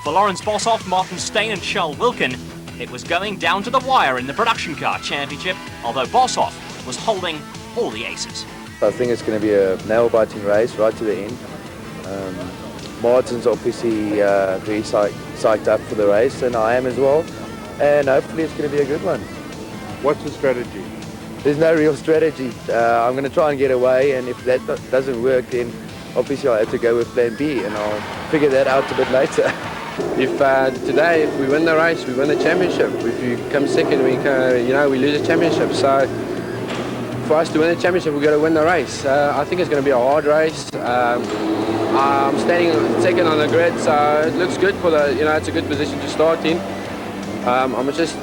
For Lawrence Boshoff, Martin Stain and Charles Wilkin, it was going down to the wire in the production car championship, although Boshoff was holding all the aces. I think it's going to be a nail-biting race right to the end. Martin's obviously very psyched up for the race, and I am as well. And hopefully it's going to be a good one. What's the strategy? There's no real strategy. I'm going to try and get away, and if that doesn't work, then obviously I'll have to go with plan B, and I'll figure that out a bit later. If today, if we win the race, we win the championship. If you come second, we lose the championship. So for us to win the championship, we've got to win the race. I think it's going to be a hard race. I'm standing second on the grid, so it looks good for the, it's a good position to start in. I'm going to just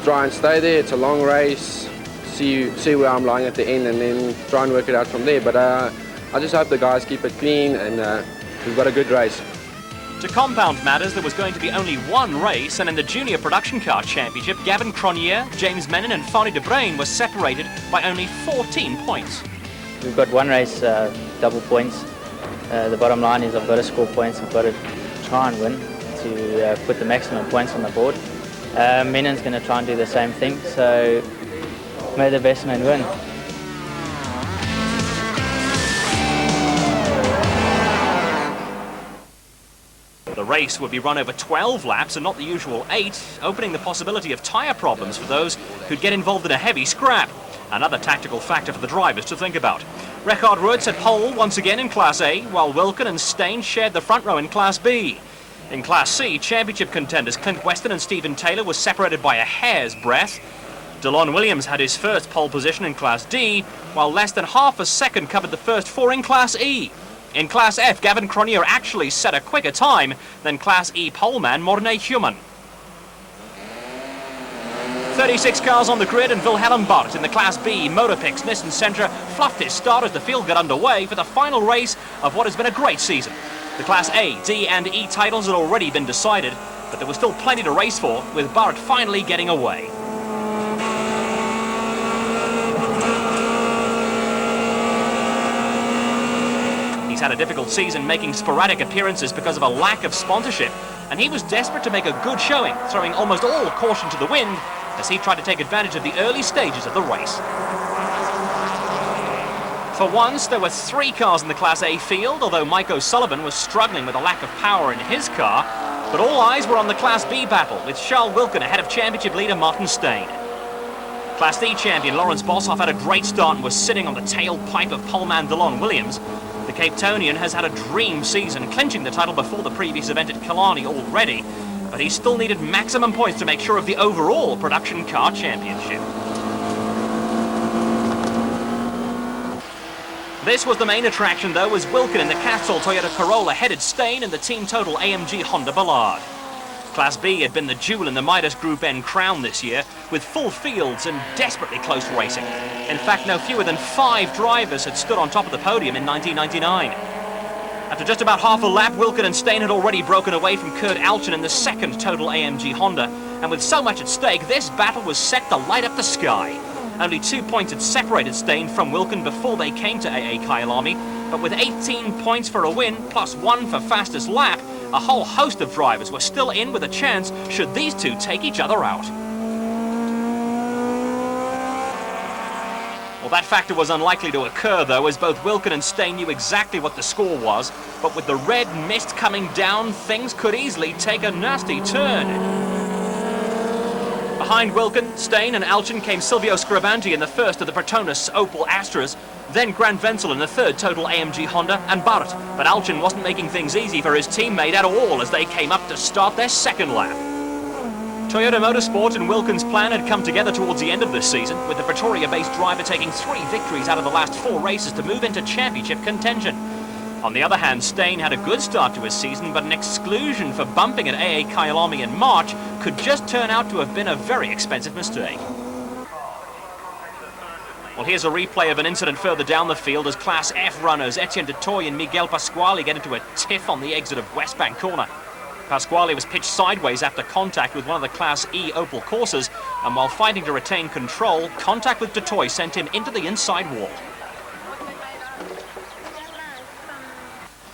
try and stay there. It's a long race. See where I'm lying at the end, and then try and work it out from there. But I just hope the guys keep it clean, and we've got a good race. To compound matters, there was going to be only one race, and in the Junior Production Car Championship, Gavin Cronier, James Menon and Fanny de Bruin were separated by only 14 points. We've got one race, double points. The bottom line is I've got to score points, I've got to try and win to put the maximum points on the board. Menon's going to try and do the same thing, so may the best man win. The race would be run over 12 laps and not the usual 8, opening the possibility of tyre problems for those who'd get involved in a heavy scrap. Another tactical factor for the drivers to think about. Richard Roets at pole once again in Class A, while Wilkin and Stain shared the front row in Class B. In Class C, championship contenders Clint Weston and Stephen Taylor were separated by a hair's breadth. DeLon Williams had his first pole position in Class D, while less than half a second covered the first 4 in Class E. In Class F, Gavin Cronier actually set a quicker time than Class E poleman Morné Human. 36 cars on the grid, and Wilhelm Bart in the Class B Motorpix Nissan Sentra fluffed his start as the field got underway for the final race of what has been a great season. The Class A, D and E titles had already been decided, but there was still plenty to race for, with Bart finally getting away. He's had a difficult season, making sporadic appearances because of a lack of sponsorship, and he was desperate to make a good showing, throwing almost all caution to the wind as he tried to take advantage of the early stages of the race. For once, there were 3 cars in the Class A field, although Mike O'Sullivan was struggling with a lack of power in his car, but all eyes were on the Class B battle, with Charles Wilkin ahead of championship leader Martin Stain. Class D champion Lawrence Boshoff had a great start and was sitting on the tailpipe of poleman DeLon Williams. The Cape Townian has had a dream season, clinching the title before the previous event at Kyalami already, but he still needed maximum points to make sure of the overall production car championship. This was the main attraction though, as Wilkin in the Castrol Toyota Corolla headed Stain in the Team Total AMG Honda Ballard. Class B had been the jewel in the Midas Group N crown this year, with full fields and desperately close racing. In fact, no fewer than 5 drivers had stood on top of the podium in 1999. After just about half a lap, Wilkin and Stain had already broken away from Kurt Alchin in the second Total AMG Honda, and with so much at stake, this battle was set to light up the sky. Only 2 points had separated Stain from Wilkin before they came to AA Kyalami, but with 18 points for a win, plus 1 for fastest lap, a whole host of drivers were still in with a chance should these two take each other out. Well, that factor was unlikely to occur though, as both Wilkin and Stain knew exactly what the score was, but with the red mist coming down, things could easily take a nasty turn. Behind Wilkin, Stain and Alchin came Silvio Scrivanti in the first of the Protonus Opel Astras, then Grant Wenzel in the third Total AMG Honda, and Bart, but Alchin wasn't making things easy for his teammate at all as they came up to start their second lap. Toyota Motorsport and Wilkin's plan had come together towards the end of this season, with the Pretoria-based driver taking 3 victories out of the last 4 races to move into championship contention. On the other hand, Stain had a good start to his season, but an exclusion for bumping at AA Kyalami in March could just turn out to have been a very expensive mistake. Well, here's a replay of an incident further down the field as Class F runners Etienne Dutoy and Miguel Pasquale get into a tiff on the exit of West Bank Corner. Pasquale was pitched sideways after contact with one of the Class E Opel Corsas, and while fighting to retain control, contact with Dutoy sent him into the inside wall.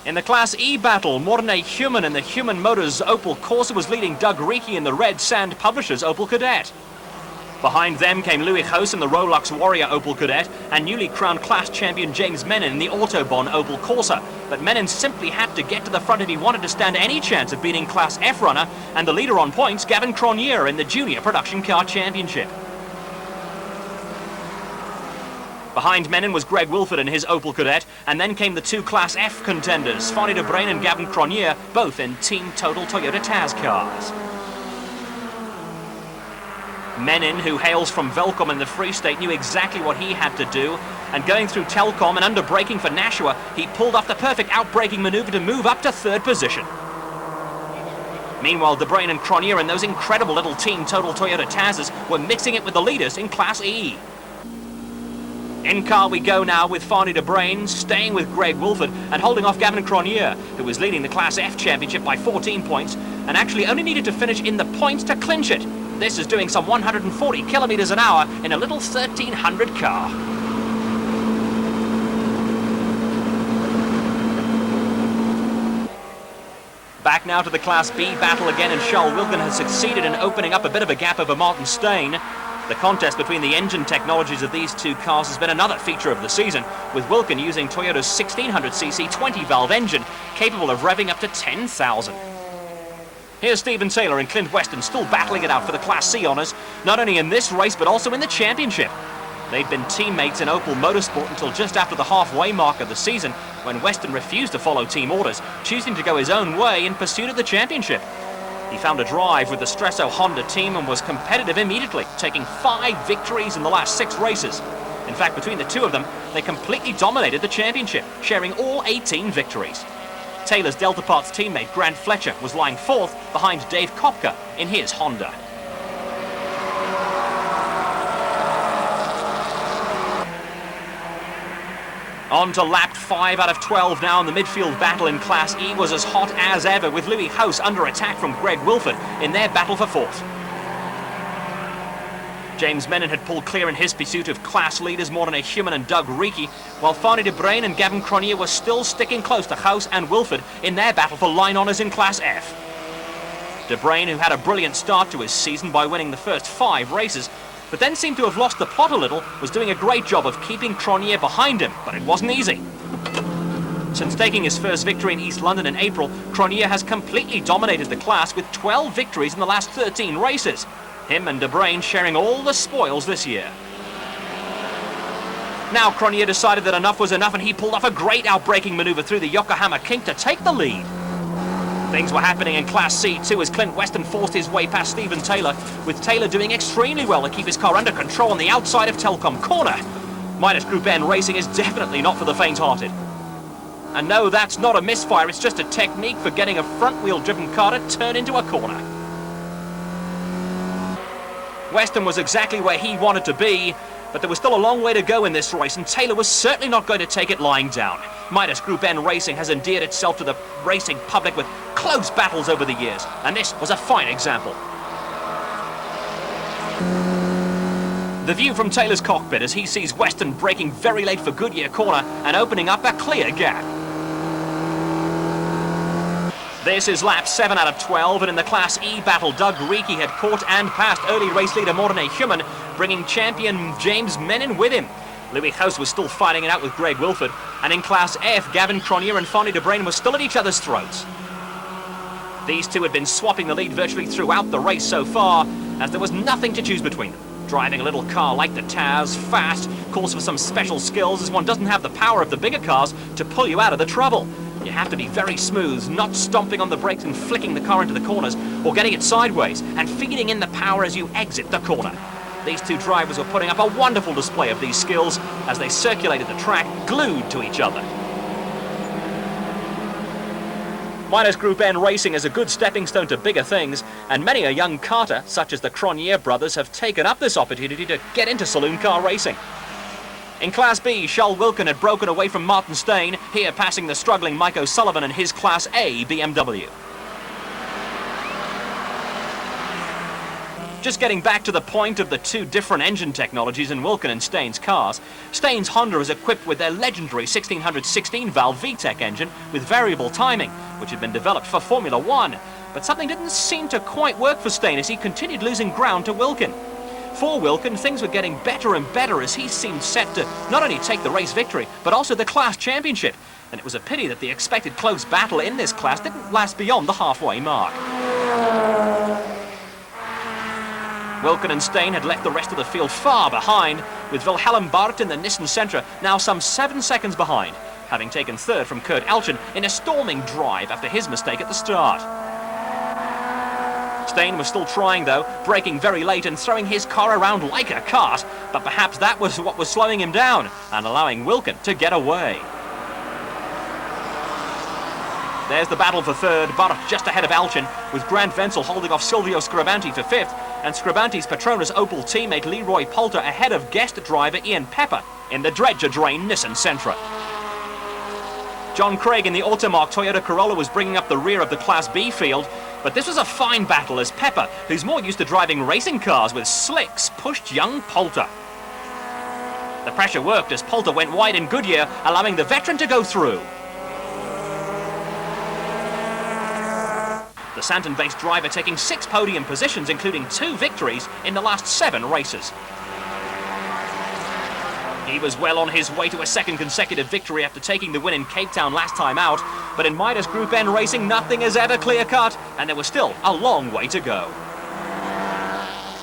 In the Class E battle, Morne Human in the Human Motors Opel Corsa was leading Doug Reekie in the Red Sand Publishers Opel Kadett. Behind them came Louis House in the Rolux Warrior Opel Kadett and newly crowned class champion James Menon in the Autobahn Opel Corsa. But Menon simply had to get to the front if he wanted to stand any chance of beating Class F runner and the leader on points, Gavin Cronier, in the Junior Production Car Championship. Behind Menon was Greg Wilford in his Opel Kadett, and then came the two Class F contenders, Fanny de Bruyn and Gavin Cronier, both in Team Total Toyota Taz cars. Menon, who hails from Welkom in the Free State, knew exactly what he had to do, and going through Telkom and under braking for Nashua, he pulled off the perfect outbraking maneuver to move up to third position. Meanwhile, de Bruyn and Cronier in those incredible little Team Total Toyota Tazes were mixing it with the leaders in Class E. In car we go now with Fanny de Bruyn, staying with Greg Wilford and holding off Gavin Cronier, who was leading the Class F Championship by 14 points and actually only needed to finish in the points to clinch it. This is doing some 140 kilometers an hour in a little 1300 car. Back now to the Class B battle again, and Charles Wilkin has succeeded in opening up a bit of a gap over Martin Steyn. The contest between the engine technologies of these two cars has been another feature of the season, with Wilkin using Toyota's 1600cc 20-valve engine, capable of revving up to 10,000. Here's Stephen Taylor and Clint Weston still battling it out for the Class C honours, not only in this race but also in the championship. They'd been teammates in Opel Motorsport until just after the halfway mark of the season, when Weston refused to follow team orders, choosing to go his own way in pursuit of the championship. He found a drive with the Stresso Honda team and was competitive immediately, taking 5 victories in the last 6 races. In fact, between the two of them, they completely dominated the championship, sharing all 18 victories. Taylor's Delta Parts teammate Grant Fletcher was lying 4th behind Dave Kopka in his Honda. On to lap 5 out of 12 now, and the midfield battle in Class E was as hot as ever, with Louis House under attack from Greg Wilford in their battle for 4th. James Menon had pulled clear in his pursuit of class leaders Morne Human and Doug Reekie, while Fanny de Bruyn and Gavin Cronier were still sticking close to House and Wilford in their battle for line honours in Class F. De Bruyn, who had a brilliant start to his season by winning the first 5 races, but then seemed to have lost the plot a little, was doing a great job of keeping Cronier behind him, but it wasn't easy. Since taking his first victory in East London in April, Cronier has completely dominated the class with 12 victories in the last 13 races. Him and de Bruyn sharing all the spoils this year. Now Cronier decided that enough was enough, and he pulled off a great outbraking maneuver through the Yokohama kink to take the lead. Things were happening in Class C too, as Clint Weston forced his way past Stephen Taylor, with Taylor doing extremely well to keep his car under control on the outside of Telkom corner. Midas Group N racing is definitely not for the faint-hearted. And no, that's not a misfire, it's just a technique for getting a front-wheel driven car to turn into a corner. Weston was exactly where he wanted to be, but there was still a long way to go in this race, and Taylor was certainly not going to take it lying down. Midas Group N Racing has endeared itself to the racing public with close battles over the years, and this was a fine example. The view from Taylor's cockpit as he sees Weston braking very late for Goodyear corner and opening up a clear gap. This is lap 7 out of 12, and in the Class E battle, Doug Reekie had caught and passed early race leader Morne Human, bringing champion James Menon with him. Louis House was still fighting it out with Greg Wilford, and in Class F, Gavin Cronier and Fanny de Bruyn were still at each other's throats. These two had been swapping the lead virtually throughout the race so far, as there was nothing to choose between them. Driving a little car like the Taz, fast, calls for some special skills, as one doesn't have the power of the bigger cars to pull you out of the trouble. You have to be very smooth, not stomping on the brakes and flicking the car into the corners, or getting it sideways and feeding in the power as you exit the corner. These two drivers were putting up a wonderful display of these skills as they circulated the track, glued to each other. Midas Group N Racing is a good stepping stone to bigger things, and many a young karter, such as the Cronier brothers, have taken up this opportunity to get into saloon car racing. In Class B, Charles Wilkin had broken away from Martin Steyn, here passing the struggling Mike O'Sullivan in his Class A BMW. Just getting back to the point of the two different engine technologies in Wilkin and Staines' cars, Staines' Honda is equipped with their legendary 1616 valve VTEC engine with variable timing, which had been developed for Formula One. But something didn't seem to quite work for Staines as he continued losing ground to Wilkin. For Wilkin, things were getting better and better as he seemed set to not only take the race victory, but also the class championship. And it was a pity that the expected close battle in this class didn't last beyond the halfway mark. Wilkin and Stain had left the rest of the field far behind, with Wilhelm Barth in the Nissan Sentra now some 7 seconds behind, having taken third from Kurt Elchin in a storming drive after his mistake at the start. Stain was still trying though, braking very late and throwing his car around like a cart, but perhaps that was what was slowing him down and allowing Wilkin to get away. There's the battle for third, Barth just ahead of Elchin, with Grant Wenzel holding off Silvio Scribanti for fifth, and Scribanti's Petronas Opel teammate Leroy Poulter ahead of guest driver Ian Pepper in the dredger-drain Nissan Sentra. John Craig in the Automark Toyota Corolla was bringing up the rear of the Class B field, but this was a fine battle as Pepper, who's more used to driving racing cars with slicks, pushed young Poulter. The pressure worked as Poulter went wide in Goodyear, allowing the veteran to go through. The Santon-based driver taking 6 podium positions, including 2 victories in the last 7 races. He was well on his way to a second consecutive victory after taking the win in Cape Town last time out, but in Midas Group N racing, nothing is ever clear-cut, and there was still a long way to go.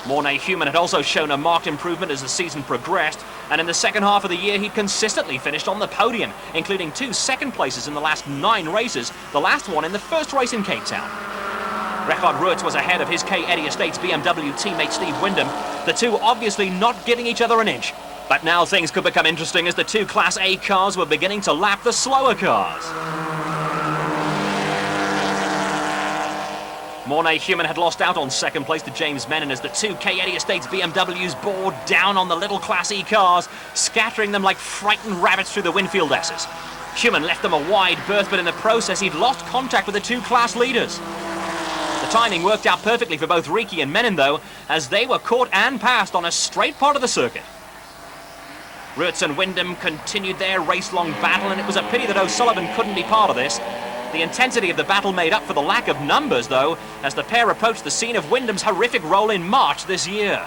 Mornay Human had also shown a marked improvement as the season progressed, and in the second half of the year he'd consistently finished on the podium, including 2 second places in the last 9 races, the last one in the first race in Cape Town. Richard Ruitz was ahead of his K. Eddy Estates BMW teammate Steve Wyndham, the two obviously not giving each other an inch. But now things could become interesting as the 2 Class A cars were beginning to lap the slower cars. Mornay Human had lost out on second place to James Menon as the 2 K. Eddy Estates BMWs bore down on the little Class E cars, scattering them like frightened rabbits through the Winfield S's. Human left them a wide berth, but in the process he'd lost contact with the 2 class leaders. The timing worked out perfectly for both Riki and Menon though, as they were caught and passed on a straight part of the circuit. Ruitz and Wyndham continued their race-long battle, and it was a pity that O'Sullivan couldn't be part of this. The intensity of the battle made up for the lack of numbers though, as the pair approached the scene of Wyndham's horrific roll in March this year.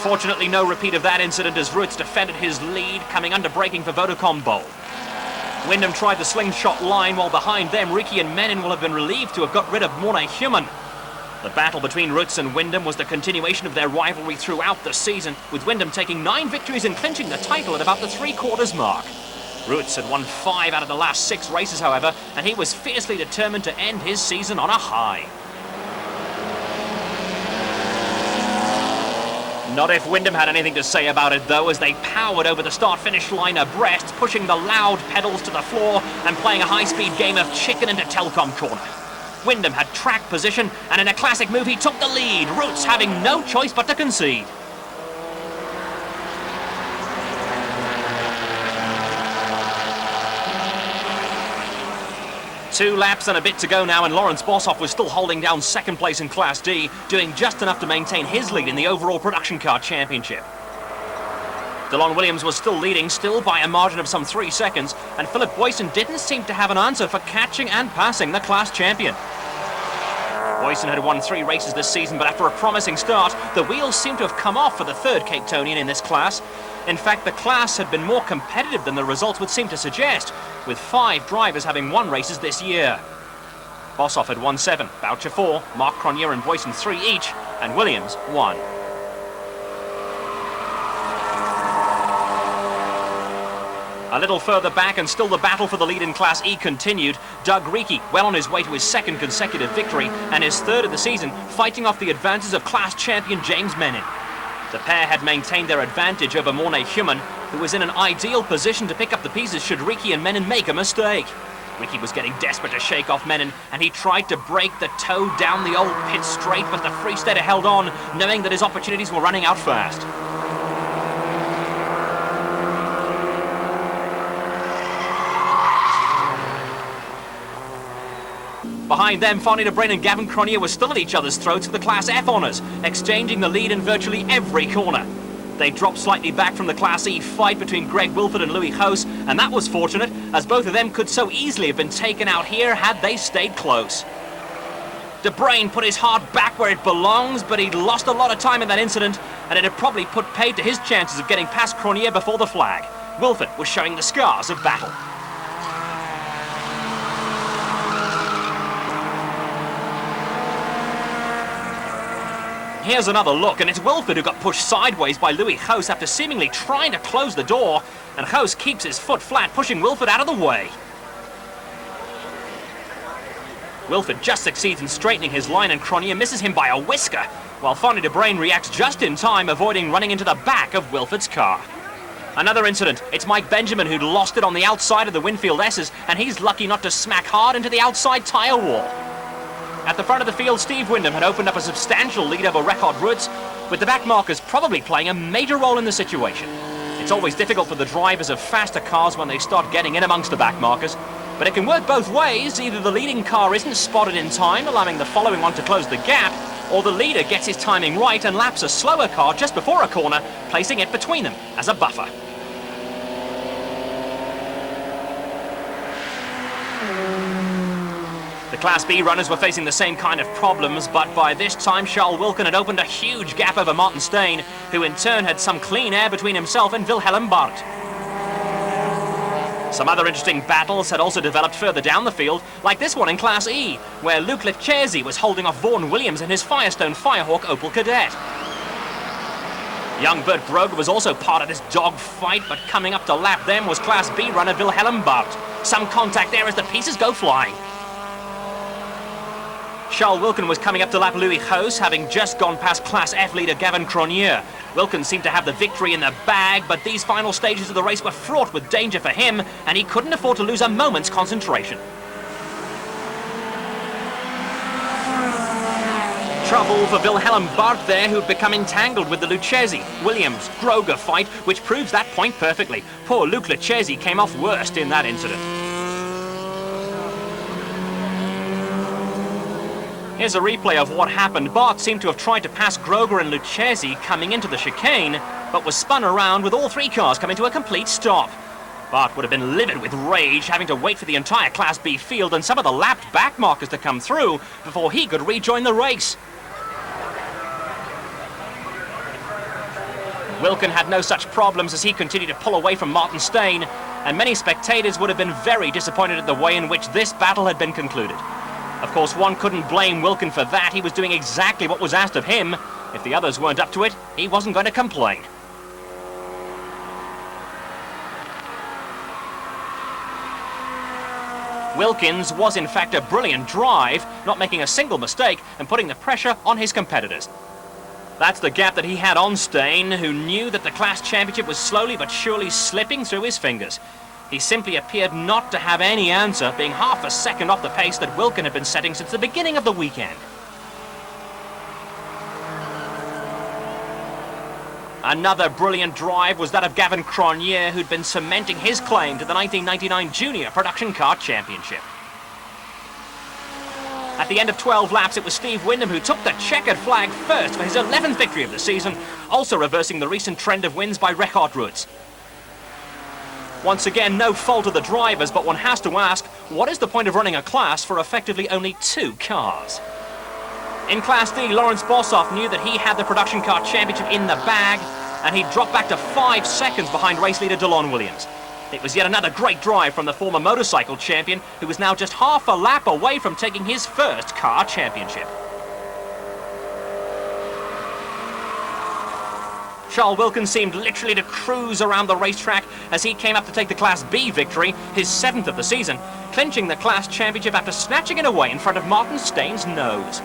Fortunately, no repeat of that incident as Ruitz defended his lead, coming under braking for Vodacom Bowl. Wyndham tried the slingshot line, while behind them, Riki and Menon will have been relieved to have got rid of Mornay Human. The battle between Ruitz and Wyndham was the continuation of their rivalry throughout the season, with Wyndham taking 9 victories and clinching the title at about the 3/4 mark. Ruitz had won 5 out of the last 6 races, however, and he was fiercely determined to end his season on a high. Not if Wyndham had anything to say about it though, as they powered over the start-finish line abreast, pushing the loud pedals to the floor and playing a high-speed game of chicken into Telcom corner. Wyndham had track position, and in a classic move he took the lead, Ruitz having no choice but to concede. Two laps and a bit to go now, and Lawrence Boshoff was still holding down second place in Class D, doing just enough to maintain his lead in the overall production car championship. DeLon Williams was still leading, still by a margin of some 3 seconds, and Philip Boyson didn't seem to have an answer for catching and passing the class champion. Boyson had won 3 races this season, but after a promising start, the wheels seemed to have come off for the third Cape Townian in this class. In fact, the class had been more competitive than the results would seem to suggest, with 5 drivers having won races this year. Boshoff had won 7, Boucher 4, Mark Cronje and Boyson 3 each, and Williams 1. A little further back, and still the battle for the lead in Class E continued. Doug Riki, well on his way to his 2nd consecutive victory, and his 3rd of the season, fighting off the advances of class champion James Menon. The pair had maintained their advantage over Mornay Human, who was in an ideal position to pick up the pieces should Riki and Menon make a mistake. Riki was getting desperate to shake off Menon, and he tried to break the toe down the old pit straight, but the Freestater held on, knowing that his opportunities were running out fast. behind them, Fonny de Bruyn and Gavin Cronier were still at each other's throats for the Class F honours, exchanging the lead in virtually every corner. They dropped slightly back from the Class E fight between Greg Wilford and Louis House, and that was fortunate, as both of them could so easily have been taken out here had they stayed close. De Bruyn put his heart back where it belongs, but he'd lost a lot of time in that incident, and it had probably put paid to his chances of getting past Cronier before the flag. Wilford was showing the scars of battle. Here's another look, and it's Wilford who got pushed sideways by Louis House after seemingly trying to close the door, and House keeps his foot flat, pushing Wilford out of the way. Wilford just succeeds in straightening his line, and Cronier misses him by a whisker, while Fonny de Bruyn reacts just in time, avoiding running into the back of Wilford's car. Another incident, it's Mike Benjamin who'd lost it on the outside of the Winfield S's, and he's lucky not to smack hard into the outside tyre wall. At the front of the field, Steve Wyndham had opened up a substantial lead over Record Roots, with the back markers probably playing a major role in the situation. It's always difficult for the drivers of faster cars when they start getting in amongst the back markers, but it can work both ways. Either the leading car isn't spotted in time, allowing the following one to close the gap, or the leader gets his timing right and laps a slower car just before a corner, placing it between them as a buffer. The Class B runners were facing the same kind of problems, but by this time Charles Wilkin had opened a huge gap over Martin Steyn, who in turn had some clean air between himself and Wilhelm Barth. Some other interesting battles had also developed further down the field, like this one in Class E, where Luke Lecchesi was holding off Vaughan Williams in his Firestone Firehawk Opel Kadett. Young Bert Broger was also part of this dog fight, but coming up to lap them was Class B runner Wilhelm Barth. Some contact there as the pieces go flying. Charles Wilkin was coming up to lap Louis House, having just gone past Class F leader Gavin Cronier. Wilkin seemed to have the victory in the bag, but these final stages of the race were fraught with danger for him, and he couldn't afford to lose a moment's concentration. Trouble for Wilhelm Barth there, who'd become entangled with the Lucchesi, Williams, Groger fight, which proves that point perfectly. Poor Luke Lucchesi came off worst in that incident. Here's a replay of what happened. Barth seemed to have tried to pass Groger and Lucchesi coming into the chicane, but was spun around with all three cars coming to a complete stop. Barth would have been livid with rage, having to wait for the entire Class B field and some of the lapped back markers to come through before he could rejoin the race. Wilkin had no such problems as he continued to pull away from Martin Steyn, and many spectators would have been very disappointed at the way in which this battle had been concluded. Of course, one couldn't blame Wilkin for that. He was doing exactly what was asked of him. If the others weren't up to it, he wasn't going to complain. Wilkins was in fact a brilliant drive, not making a single mistake and putting the pressure on his competitors. That's the gap that he had on Steyn, who knew that the class championship was slowly but surely slipping through his fingers. He simply appeared not to have any answer, being half a second off the pace that Wilkin had been setting since the beginning of the weekend. Another brilliant drive was that of Gavin Cronier, who'd been cementing his claim to the 1999 Junior Production Car Championship. At the end of 12 laps, it was Steve Wyndham who took the checkered flag first for his 11th victory of the season, also reversing the recent trend of wins by Record Roots. Once again, no fault of the drivers, but one has to ask, what is the point of running a class for effectively only 2 cars? In Class D, Lawrence Bossoff knew that he had the Production Car Championship in the bag, and he dropped back to 5 seconds behind race leader DeLon Williams. It was yet another great drive from the former motorcycle champion, who was now just half a lap away from taking his first car championship. Charles Wilkin seemed literally to cruise around the racetrack as he came up to take the Class B victory, his 7th of the season, clinching the class championship after snatching it away in front of Martin Steyn's nose.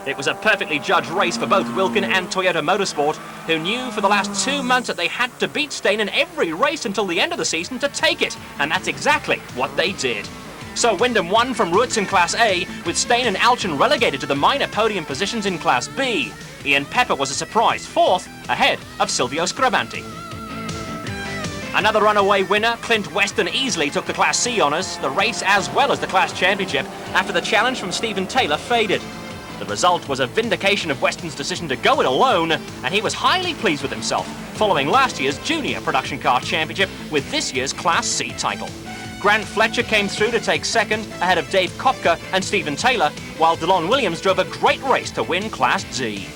It was a perfectly judged race for both Wilkin and Toyota Motorsport, who knew for the last 2 months that they had to beat Steyn in every race until the end of the season to take it, and that's exactly what they did. So Wyndham won from Roots in Class A, with Steyn and Alchin relegated to the minor podium positions in Class B. Ian Pepper was a surprise 4th, ahead of Silvio Scrabanti. Another runaway winner, Clint Weston, easily took the Class C honours, the race as well as the Class Championship, after the challenge from Stephen Taylor faded. The result was a vindication of Weston's decision to go it alone, and he was highly pleased with himself, following last year's Junior Production Car Championship with this year's Class C title. Grant Fletcher came through to take second, ahead of Dave Kopka and Stephen Taylor, while Delon Williams drove a great race to win Class D.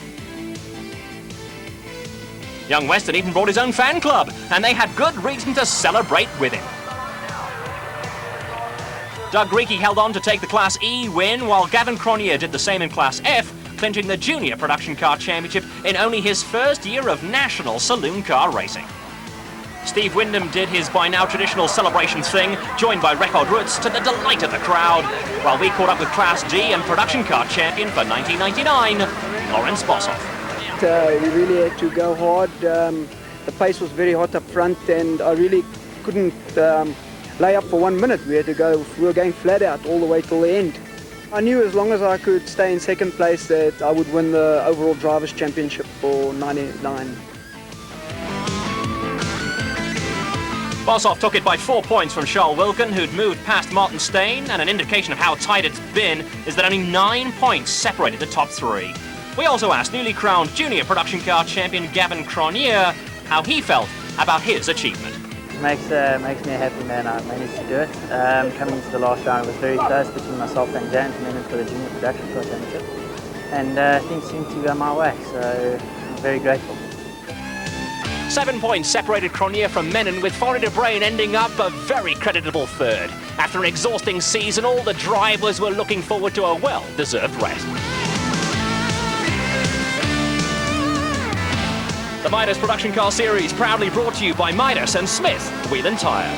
Young Weston even brought his own fan club, and they had good reason to celebrate with him. Doug Reekie held on to take the Class E win, while Gavin Cronier did the same in Class F, clinching the Junior Production Car Championship in only his first year of national saloon car racing. Steve Wyndham did his by now traditional celebrations thing, joined by Record Roots to the delight of the crowd, while we caught up with Class D and Production Car Champion for 1999, Lawrence Bossoff. We really had to go hard. The pace was very hot up front, and I really couldn't lay up for 1 minute. We were going flat out all the way till the end. I knew as long as I could stay in second place that I would win the overall Drivers' Championship for 99. Bossoff took it by 4 points from Charles Wilkin, who'd moved past Martin Stain, and an indication of how tight it's been is that only 9 points separated the top three. We also asked newly crowned Junior Production Car Champion Gavin Cronier how he felt about his achievement. It makes me a happy man. I managed to do it. Coming into the last round, it was very close between myself and James Menon for the Junior Production Car Championship, and things seemed to go my way, so I'm very grateful. 7 points separated Cronier from Menon, with Florida Brain ending up a very creditable third. After an exhausting season, all the drivers were looking forward to a well-deserved rest. The Midas Production Car Series proudly brought to you by Midas and Smith Wheel and Tyre.